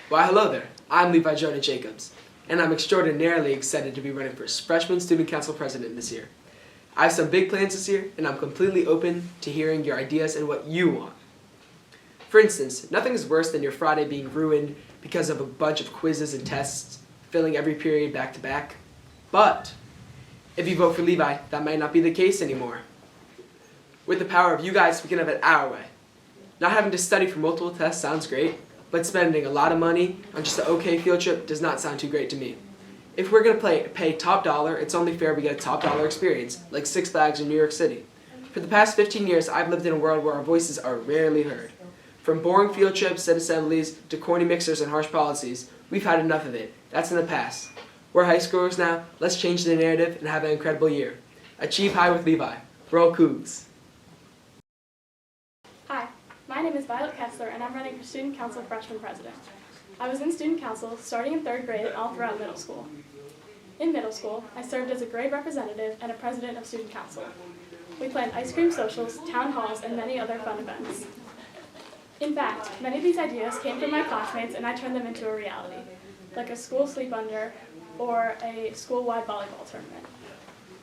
Why, hello there. I'm Levi Jonah Jacobs, and I'm extraordinarily excited to be running for Freshman Student Council President this year. I have some big plans this year, and I'm completely open to hearing your ideas and what you want. For instance, nothing is worse than your Friday being ruined because of a bunch of quizzes and tests, filling every period back to back. But if you vote for Levi, that might not be the case anymore. With the power of you guys, we can have it our way. Not having to study for multiple tests sounds great, but spending a lot of money on just an okay field trip does not sound too great to me. If we're going to pay top dollar, it's only fair we get a top dollar experience, like Six Flags in New York City. For the past 15 years, I've lived in a world where our voices are rarely heard. From boring field trips and assemblies to corny mixers and harsh policies, we've had enough of it. That's in the past. We're high schoolers now. Let's change the narrative and have an incredible year. Achieve high with Levi. Roll Cougs. Hi, my name is Violet Kessler, and I'm running for Student Council Freshman President. I was in Student Council starting in 3rd grade and all throughout middle school. In middle school, I served as a grade representative and a president of Student Council. We planned ice cream socials, town halls, and many other fun events. In fact, many of these ideas came from my classmates, and I turned them into a reality, like a school sleep under or a school-wide volleyball tournament.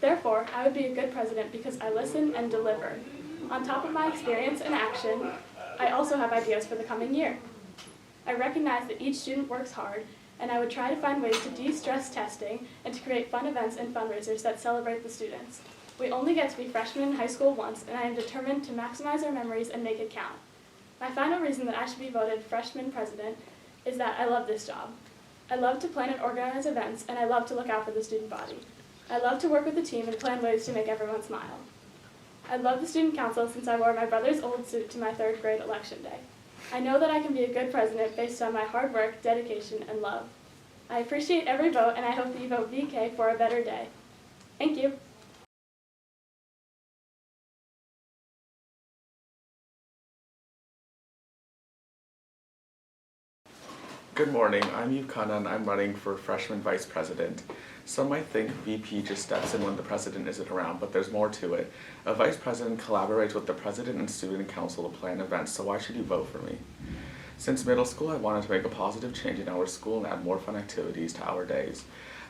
Therefore, I would be a good president because I listen and deliver. On top of my experience and action, I also have ideas for the coming year. I recognize that each student works hard, and I would try to find ways to de-stress testing and to create fun events and fundraisers that celebrate the students. We only get to be freshmen in high school once, and I am determined to maximize our memories and make it count. My final reason that I should be voted freshman president is that I love this job. I love to plan and organize events, and I love to look out for the student body. I love to work with the team and plan ways to make everyone smile. I love the student council since I wore my brother's old suit to my 3rd grade election day. I know that I can be a good president based on my hard work, dedication, and love. I appreciate every vote, and I hope that you vote VK for a better day. Thank you. Good morning, I'm Yukana and I'm running for Freshman Vice President. Some might think VP just steps in when the president isn't around, but there's more to it. A vice president collaborates with the president and student council to plan events, so why should you vote for me? Since middle school, I wanted to make a positive change in our school and add more fun activities to our days.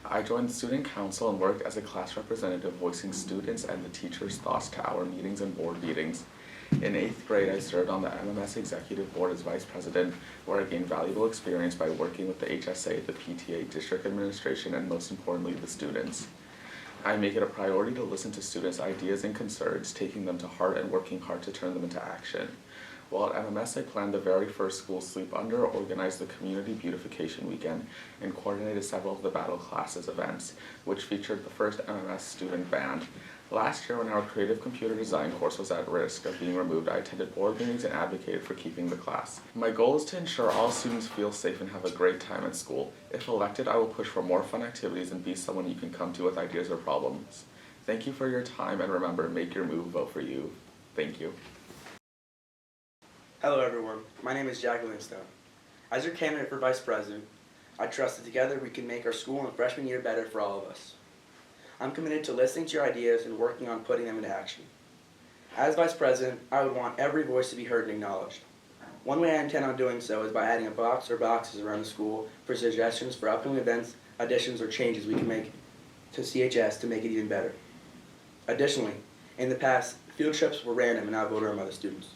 I joined the student council and worked as a class representative, voicing students and the teachers' thoughts to our meetings and board meetings. In 8th grade, I served on the MMS Executive Board as Vice President, where I gained valuable experience by working with the HSA, the PTA, District Administration, and most importantly, the students. I make it a priority to listen to students' ideas and concerns, taking them to heart and working hard to turn them into action. While at MMS, I planned the very first school sleep under, organized the Community Beautification Weekend, and coordinated several of the Battle Classes events, which featured the first MMS student band. Last year, when our creative computer design course was at risk of being removed, I attended board meetings and advocated for keeping the class. My goal is to ensure all students feel safe and have a great time at school. If elected, I will push for more fun activities and be someone you can come to with ideas or problems. Thank you for your time, and remember, make your move, vote for you. Thank you. Hello everyone, my name is Jack Lindstone. As your candidate for Vice President, I trust that together we can make our school and freshman year better for all of us. I'm committed to listening to your ideas and working on putting them into action. As Vice President, I would want every voice to be heard and acknowledged. One way I intend on doing so is by adding a box or boxes around the school for suggestions for upcoming events, additions, or changes we can make to CHS to make it even better. Additionally, in the past, field trips were random and outvoted on by the students.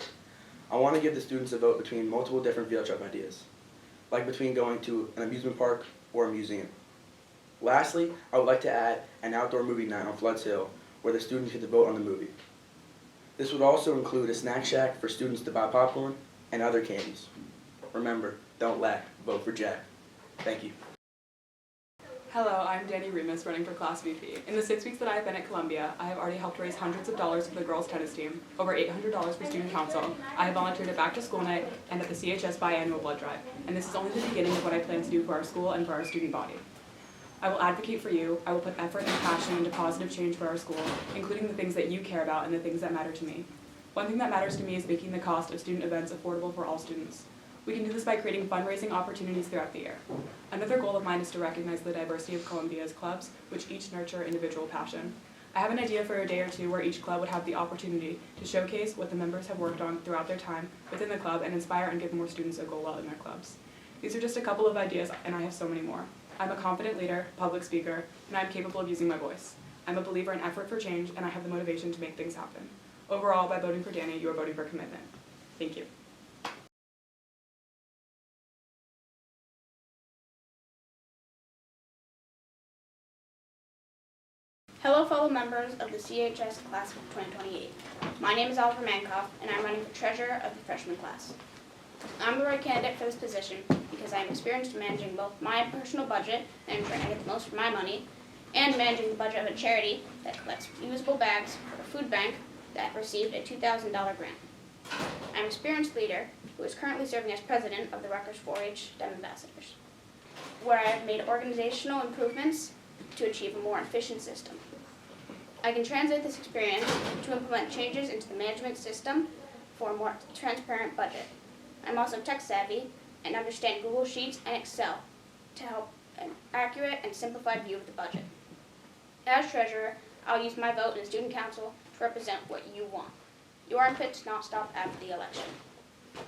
I want to give the students a vote between multiple different field trip ideas, like between going to an amusement park or a museum. Lastly, I would like to add an outdoor movie night on Floods Hill where the students get to vote on the movie. This would also include a snack shack for students to buy popcorn and other candies. Remember, don't lack, vote for Jack. Thank you. Hello, I'm Danny Remus, running for Class VP. In the 6 weeks that I have been at Columbia, I have already helped raise hundreds of dollars for the girls' tennis team, over $800 for student council. I have volunteered at Back to School Night and at the CHS biannual blood drive, and this is only the beginning of what I plan to do for our school and for our student body. I will advocate for you. I will put effort and passion into positive change for our school, including the things that you care about and the things that matter to me. One thing that matters to me is making the cost of student events affordable for all students. We can do this by creating fundraising opportunities throughout the year. Another goal of mine is to recognize the diversity of Columbia's clubs, which each nurture individual passion. I have an idea for a day or two where each club would have the opportunity to showcase what the members have worked on throughout their time within the club and inspire and give more students a goal while in their clubs. These are just a couple of ideas, and I have so many more. I'm a confident leader, public speaker, and I'm capable of using my voice. I'm a believer in effort for change, and I have the motivation to make things happen. Overall, by voting for Danny, you are voting for commitment. Thank you. Hello fellow members of the CHS class of 2028. My name is Oliver Mankoff and I'm running for treasurer of the freshman class. I'm the right candidate for this position because I am experienced in managing both my personal budget and ensuring I get the most for my money, and managing the budget of a charity that collects reusable bags for a food bank that received a $2,000 grant. I'm an experienced leader who is currently serving as president of the Rutgers 4-H STEM Ambassadors, where I have made organizational improvements to achieve a more efficient system. I can translate this experience to implement changes into the management system for a more transparent budget. I'm also tech savvy and understand Google Sheets and Excel to help an accurate and simplified view of the budget. As treasurer, I'll use my vote in the student council to represent what you want. Your armpit does not stop after the election.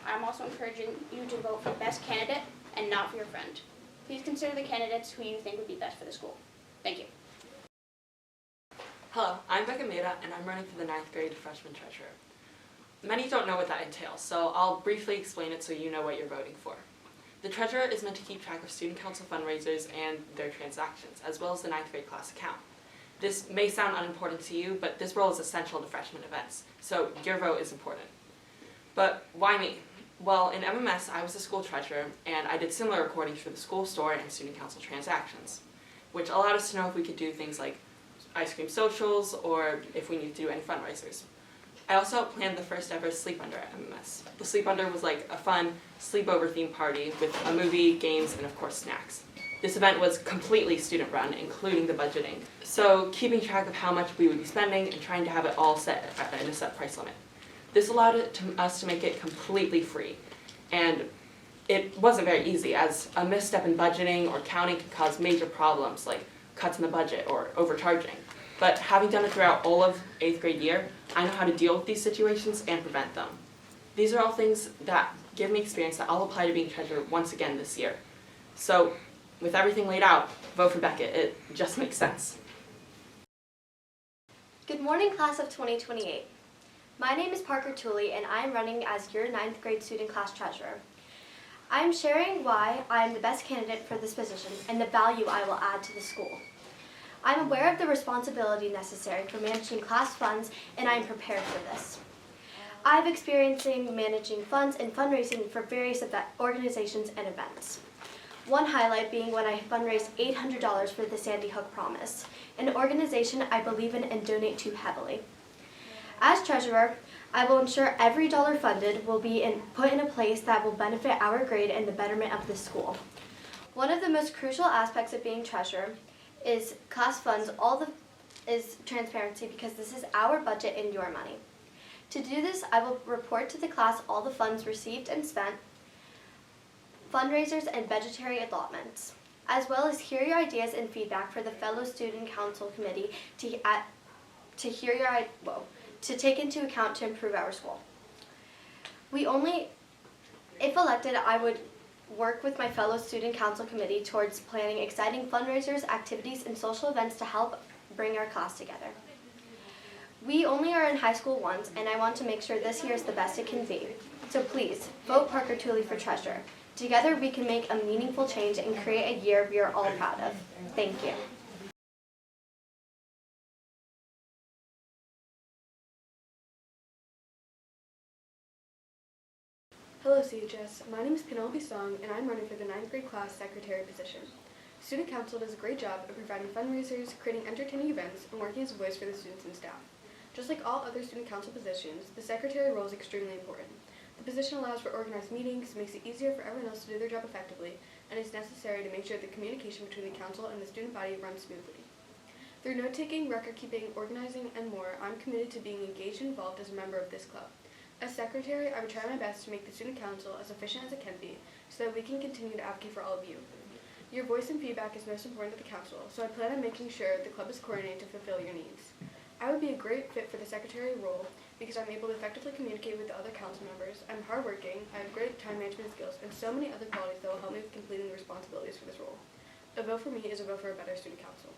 I'm also encouraging you to vote for the best candidate and not for your friend. Please consider the candidates who you think would be best for the school. Thank you. Hello, I'm Becca Maida, and I'm running for the 9th grade freshman treasurer. Many don't know what that entails, so I'll briefly explain it so you know what you're voting for. The treasurer is meant to keep track of student council fundraisers and their transactions, as well as the 9th grade class account. This may sound unimportant to you, but this role is essential to freshman events, so your vote is important. But why me? Well, in MMS, I was the school treasurer, and I did similar recordings for the school store and student council transactions, which allowed us to know if we could do things like ice cream socials or if we needed to do any fundraisers. I also planned the first ever Sleep Under at MMS. The Sleep Under was like a fun sleepover themed party with a movie, games, and of course snacks. This event was completely student run, including the budgeting. So keeping track of how much we would be spending and trying to have it all set in a set price limit. This allowed us to make it completely free. And it wasn't very easy, as a misstep in budgeting or counting could cause major problems like cuts in the budget or overcharging. But having done it throughout all of 8th grade year, I know how to deal with these situations and prevent them. These are all things that give me experience that I'll apply to being treasurer once again this year. So, with everything laid out, vote for Beckett. It just makes sense. Good morning, class of 2028. My name is Parker Tooley, and I am running as your 9th grade student class treasurer. I am sharing why I am the best candidate for this position and the value I will add to the school. I am aware of the responsibility necessary for managing class funds, and I am prepared for this. I have experience in managing funds and fundraising for various organizations and events. One highlight being when I fundraised $800 for the Sandy Hook Promise, an organization I believe in and donate to heavily. As treasurer, I will ensure every dollar funded will be put in a place that will benefit our grade and the betterment of the school. One of the most crucial aspects of being treasurer is class funds, is transparency, because this is our budget and your money. To do this, I will report to the class all the funds received and spent, fundraisers and budgetary allotments, as well as hear your ideas and feedback for the fellow student council committee to take into account to improve our school. If elected, I would work with my fellow student council committee towards planning exciting fundraisers, activities, and social events to help bring our class together. We only are in high school once, and I want to make sure this year is the best it can be. So please, vote Parker Tooley for treasurer. Together we can make a meaningful change and create a year we are all proud of. Thank you. Hello CHS, my name is Penelope Song and I'm running for the 9th grade class secretary position. Student council does a great job of providing fundraisers, creating entertaining events, and working as a voice for the students and staff. Just like all other student council positions, the secretary role is extremely important. The position allows for organized meetings, makes it easier for everyone else to do their job effectively, and is necessary to make sure the communication between the council and the student body runs smoothly. Through note-taking, record-keeping, organizing, and more, I'm committed to being engaged and involved as a member of this club. As secretary, I would try my best to make the student council as efficient as it can be, so that we can continue to advocate for all of you. Your voice and feedback is most important to the council, so I plan on making sure the club is coordinated to fulfill your needs. I would be a great fit for the secretary role because I'm able to effectively communicate with the other council members. I'm hardworking, I have great time management skills, and so many other qualities that will help me with completing the responsibilities for this role. A vote for me is a vote for a better student council.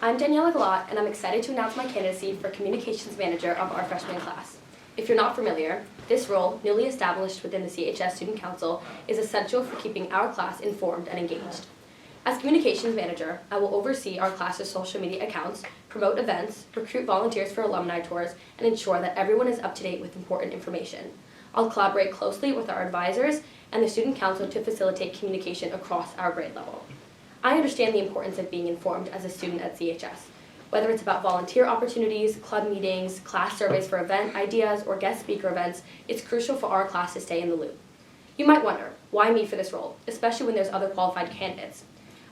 I'm Daniela Galot, and I'm excited to announce my candidacy for Communications Manager of our freshman class. If you're not familiar, this role, newly established within the CHS Student Council, is essential for keeping our class informed and engaged. As Communications Manager, I will oversee our class's social media accounts, promote events, recruit volunteers for alumni tours, and ensure that everyone is up to date with important information. I'll collaborate closely with our advisors and the Student Council to facilitate communication across our grade level. I understand the importance of being informed as a student at CHS. Whether it's about volunteer opportunities, club meetings, class surveys for event ideas, or guest speaker events, it's crucial for our class to stay in the loop. You might wonder, why me for this role, especially when there's other qualified candidates?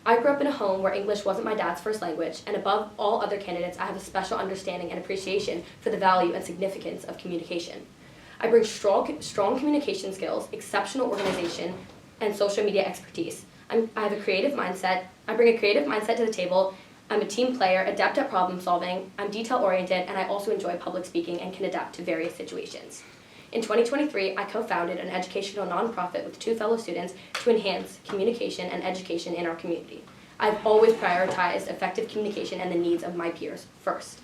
I grew up in a home where English wasn't my dad's first language, and above all other candidates, I have a special understanding and appreciation for the value and significance of communication. I bring strong communication skills, exceptional organization, and social media expertise. I have a creative mindset. I bring a creative mindset to the table. I'm a team player, adept at problem solving. I'm detail-oriented, and I also enjoy public speaking and can adapt to various situations. In 2023, I co-founded an educational nonprofit with 2 fellow students to enhance communication and education in our community. I've always prioritized effective communication and the needs of my peers first.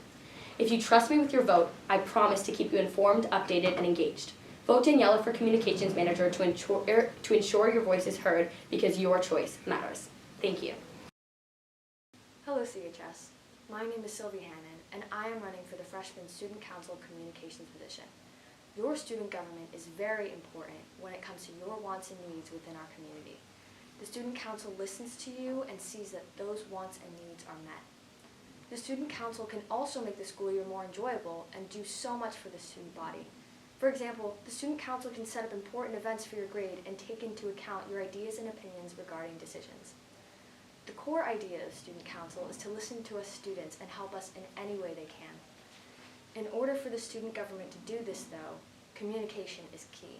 If you trust me with your vote, I promise to keep you informed, updated, and engaged. Vote Daniela for Communications Manager to ensure your voice is heard, because your choice matters. Thank you. Hello CHS. My name is Sylvie Hannon, and I am running for the Freshman Student Council Communications position. Your student government is very important when it comes to your wants and needs within our community. The Student Council listens to you and sees that those wants and needs are met. The Student Council can also make the school year more enjoyable and do so much for the student body. For example, the Student Council can set up important events for your grade and take into account your ideas and opinions regarding decisions. The core idea of Student Council is to listen to us students and help us in any way they can. In order for the student government to do this, though, communication is key.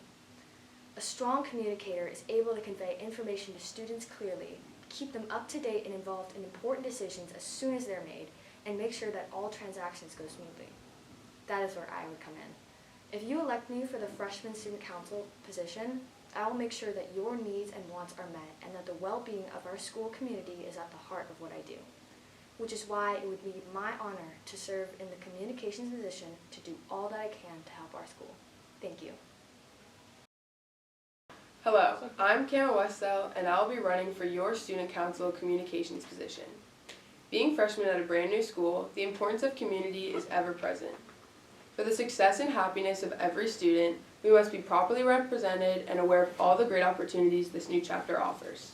A strong communicator is able to convey information to students clearly, keep them up to date and involved in important decisions as soon as they're made, and make sure that all transactions go smoothly. That is where I would come in. If you elect me for the Freshman Student Council position, I will make sure that your needs and wants are met and that the well-being of our school community is at the heart of what I do. Which is why it would be my honor to serve in the communications position to do all that I can to help our school. Thank you. Hello, I'm Cam Westell, and I'll be running for your Student Council Communications position. Being freshmen at a brand new school, the importance of community is ever present. For the success and happiness of every student, we must be properly represented and aware of all the great opportunities this new chapter offers.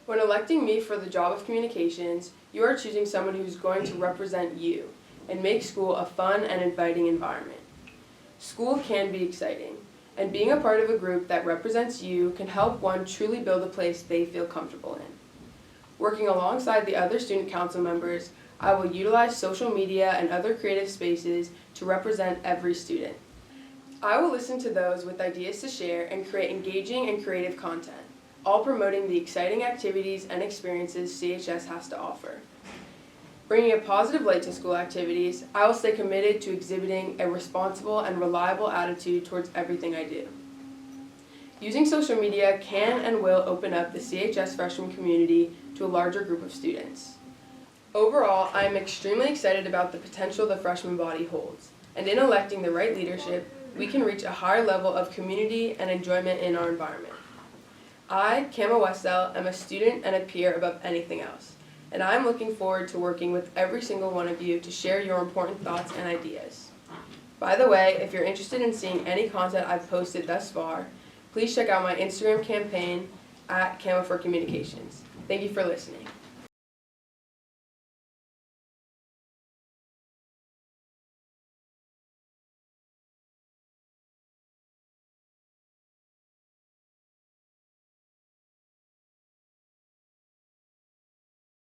When electing me for the job of communications, you are choosing someone who's going to represent you and make school a fun and inviting environment. School can be exciting, and being a part of a group that represents you can help one truly build a place they feel comfortable in. Working alongside the other student council members, I will utilize social media and other creative spaces to represent every student. I will listen to those with ideas to share and create engaging and creative content, all promoting the exciting activities and experiences CHS has to offer. Bringing a positive light to school activities, I will stay committed to exhibiting a responsible and reliable attitude towards everything I do. Using social media can and will open up the CHS freshman community to a larger group of students. Overall, I am extremely excited about the potential the freshman body holds, and in electing the right leadership, we can reach a higher level of community and enjoyment in our environment. I, Kama Westell, am a student and a peer above anything else, and I am looking forward to working with every single one of you to share your important thoughts and ideas. By the way, if you're interested in seeing any content I've posted thus far, please check out my Instagram campaign @Kama for Communications. Thank you for listening.